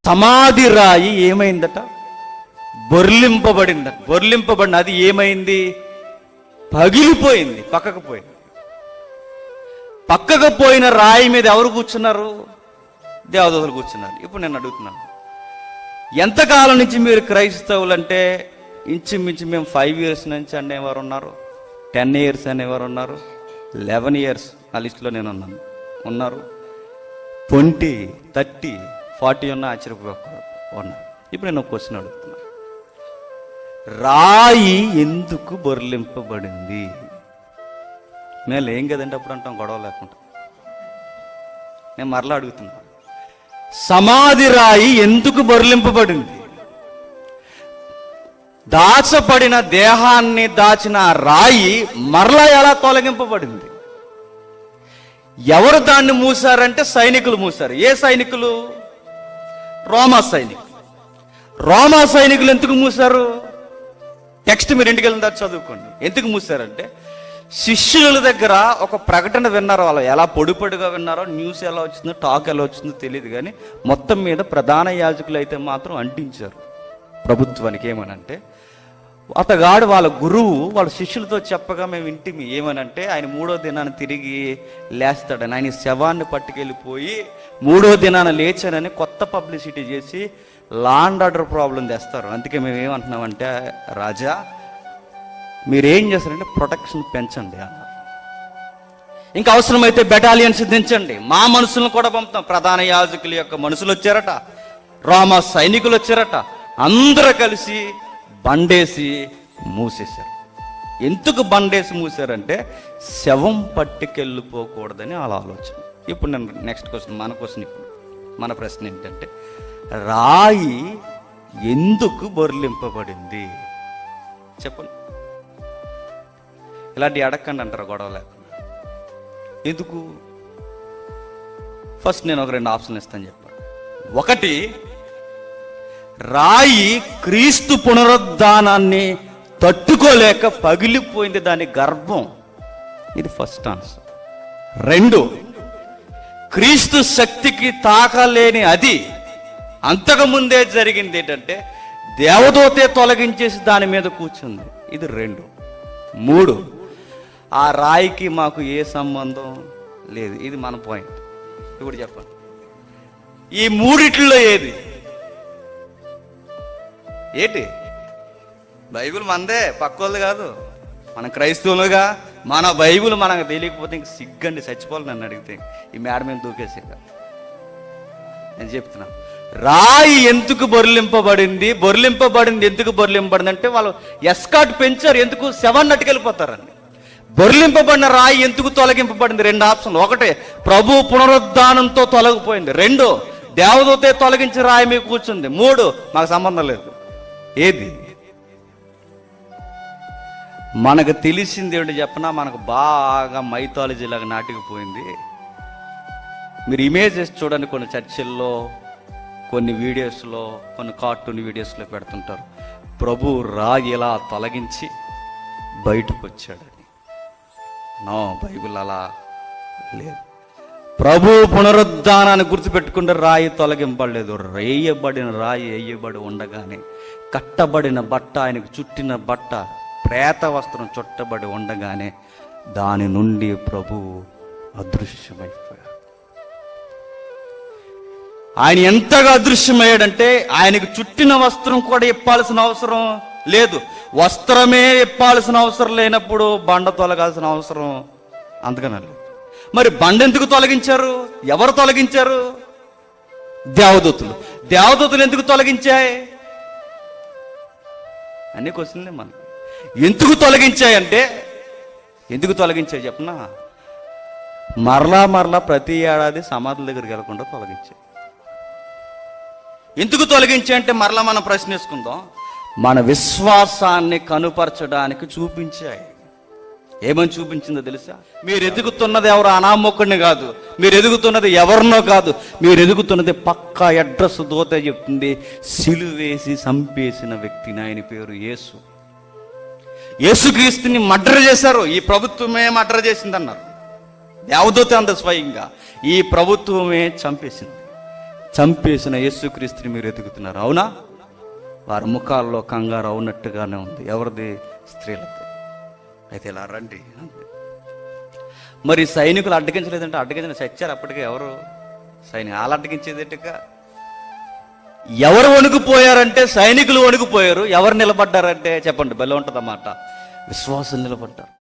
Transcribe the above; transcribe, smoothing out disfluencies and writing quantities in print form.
సమాధి రాయి ఏమైందట? బొర్లింపబడిందట. బొర్లింపబడిన అది ఏమైంది? పగిలిపోయింది, పక్కకు పోయింది. పక్కకు పోయిన రాయి మీద ఎవరు కూర్చున్నారు? దేవదూతలు కూర్చున్నారు. ఇప్పుడు నేను అడుగుతున్నాను, ఎంతకాలం నుంచి మీరు క్రైస్తవులంటే? ఇంచుమించు మేము 5 years నుంచి అనేవారు ఉన్నారు, 10 years అనేవారు ఉన్నారు, 11 years ఆ లిస్టులో నేను ఉన్నారు, 20, 30, 40 ఉన్న ఆశ్చర్యపోకూడదు ఉన్నారు. ఇప్పుడు నేను ఒక క్వశ్చన్ అడుగుతున్నా, రాయి ఎందుకు బొర్లింపబడింది? మేము ఏం కదండి అప్పుడు అంటాం, గొడవ లేకుండా. నేను మరలా అడుగుతున్నా, సమాధి రాయి ఎందుకు బొర్లింపబడింది? దాచబడిన దేహాన్ని దాచిన రాయి మరలా ఎలా తొలగింపబడింది? ఎవరు దాన్ని మూసారంటే సైనికులు మూసారు. ఏ సైనికులు? రోమా సైనికులు. రోమా సైనికులు ఎందుకు మూసారు? టెక్స్ట్ మీరు ఇంటికి వెళ్ళిన తర్వాత చదువుకోండి. ఎందుకు మూసారంటే శిష్యుల దగ్గర ఒక ప్రకటన విన్నారు. వాళ్ళు ఎలా పొడిపొడిగా విన్నారో, న్యూస్ ఎలా వచ్చిందో, టాక్ ఎలా వచ్చిందో తెలియదు, కానీ మొత్తం మీద ప్రధాన యాజకులు అయితే మాత్రం అంటించారు ప్రభుత్వానికి. ఏమనంటే అతగాడు వాళ్ళ గురువు వాళ్ళ శిష్యులతో చెప్పగా మేము ఇంటిమి. ఏమనంటే ఆయన 3వ దినాన్ని తిరిగి లేస్తాడని, ఆయన శవాన్ని పట్టుకెళ్ళిపోయి 3వ దినాన లేచానని కొత్త పబ్లిసిటీ చేసి లా అండ్ ఆర్డర్ ప్రాబ్లం తెస్తారు. అందుకే మేము ఏమంటున్నామంటే, రాజా మీరేం చేస్తారంటే ప్రొటెక్షన్ పెంచండి అన్నారు. ఇంకా అవసరమైతే బెటాలియన్ సిద్ధించండి, మా మనుషులను కూడా పంపుతాం. ప్రధాన యాజకుల యొక్క మనుషులు వచ్చారట, రోమా సైనికులు వచ్చారట, అందరూ కలిసి బండేసి మూసేశారు. ఎందుకు బండేసి మూసారంటే శవం పట్టుకెళ్ళిపోకూడదని వాళ్ళ ఆలోచన. ఇప్పుడు నేను నెక్స్ట్ క్వశ్చన్, మన క్వశ్చన్, ఇప్పుడు మన ప్రశ్న ఏంటంటే, రాయి ఎందుకు బొర్లింపబడింది? చెప్పండి. ఇలాంటి అడగండి అంటారు గొడవ లేకుండా. ఎందుకు? ఫస్ట్ నేను ఒక 2 ఆప్షన్లు ఇస్తాను చెప్పాను. ఒకటి, రాయి క్రీస్తు పునరుద్ధానాన్ని తట్టుకోలేక పగిలిపోయింది, దాని గర్భం. ఇది ఫస్ట్ ఆన్సర్. 2, క్రీస్తు శక్తికి తాకలేని అది అంతకుముందే జరిగింది ఏంటంటే దేవదూతే తొలగించేసి దాని మీద కూర్చుంది. ఇది 2. 3, ఆ రాయికి మాకు ఏ సంబంధం లేదు. ఇది మన పాయింట్. ఇప్పుడు చెప్పండి, ఈ మూడిట్లో ఏది? ఏంటి? బైబిల్ మనదే, పక్కోళ్ళు కాదు. మన క్రైస్తవులుగా మన బైబిల్ మనకు తెలియకపోతే ఇంక సిగ్గండి, చచ్చిపోవాలి నన్ను అడిగితే. ఈ మేడ మీద దూకేసే కాదు. నేను చెప్తున్నా, రాయి ఎందుకు బొర్లింపబడింది? ఎందుకు బొర్లింపబడింది అంటే వాళ్ళు ఎస్కాట్ పెంచారు. ఎందుకు? శవాన్ని అట్టుకెళ్ళిపోతారని. బొర్లింపబడిన రాయి ఎందుకు తొలగింపబడింది? 2 ఆప్షన్లు. 1, ప్రభు పునరుద్ధానంతో తొలగిపోయింది. 2, దేవదూతే తొలగించి రాయి మీద కూర్చుంది. 3, మాకు సంబంధం లేదు. ఏది? మనకు తెలిసింది ఏంటి చెప్పనా? మనకు బాగా మైథాలజీ లాగా నాటికిపోయింది. మీరు ఇమేజెస్ చూడండి, కొన్ని చర్చిల్లో, కొన్ని వీడియోస్లో, కొన్ని కార్టూన్ వీడియోస్లో పెడుతుంటారు, ప్రభు రాయి ఇలా తొలగించి బయటకు వచ్చాడని. నో, బైబిల్ అలా లేదు. ప్రభు పునరుద్ధానాన్ని గుర్తుపెట్టుకుంటే రాయి తొలగింపలేదు. వేయబడిన రాయి వేయబడి ఉండగానే కట్టబడిన బట్ట, ఆయనకు చుట్టిన బట్ట, ప్రేత వస్త్రం చుట్టబడి ఉండగానే దాని నుండి ప్రభు అదృశ్యమైపోయాడు. ఆయన ఎంతగా అదృశ్యమయ్యాడంటే ఆయనకు చుట్టిన వస్త్రం కూడా ఇప్పాల్సిన అవసరం లేదు. వస్త్రమే ఇప్పాల్సిన అవసరం లేనప్పుడు బండ తొలగాల్సిన అవసరం అంతకన్నా లేదు. మరి బండ ఎందుకు తొలగించారు? ఎవరు తొలగించారు? దేవదూతలు. దేవదూతలు ఎందుకు తొలగించాయి? అన్ని క్వశ్చన్లే మనం. ఎందుకు తొలగించాయంటే, ఎందుకు తొలగించాయి చెప్పనా? మరలా ప్రతి ఏడాది సమాధుల దగ్గరికి వెళ్లకుండా తొలగించాయి. ఎందుకు తొలగించాయంటే మరలా మనం ప్రశ్నించుకుందాం, మన విశ్వాసాన్ని కనుపరచడానికి చూపించాయి. ఏమని చూపించిందో తెలుసా? మీరు ఎదుగుతున్నది ఎవరు అనామకుడిని కాదు, మీరు ఎదుగుతున్నది ఎవరినో కాదు, మీరు ఎదుగుతున్నది పక్కా అడ్రస్ దూత చెప్తుంది, సిలువేసి చంపేసిన వ్యక్తిని. ఆయన పేరు యేసు. యేసుక్రీస్తుని మర్డర్ చేశారు. ఈ ప్రభుత్వమే మర్డర్ చేసిందన్నారు. దేవదూత అంత స్వయంగా ఈ ప్రభుత్వమే చంపేసింది. చంపేసిన యేసుక్రీస్తుని మీరు ఎదుగుతున్నారు, అవునా? వారి ముఖాల్లో కంగారు అవునట్టుగానే ఉంది. ఎవరిది? స్త్రీలది. అయితే ఇలా రండి. మరి సైనికులు అడ్డగించలేదంటే అడ్డగించిన చచ్చారు అప్పటికే. ఎవరు సైనికులు? వాళ్ళు అడ్డగించేదేట్టుగా. ఎవరు వణుకుపోయారంటే సైనికులు వణుకుపోయారు. ఎవరు నిలబడ్డారంటే చెప్పండి, భలే ఉంటుందన్నమాట, విశ్వాసం నిలబడ్డారు.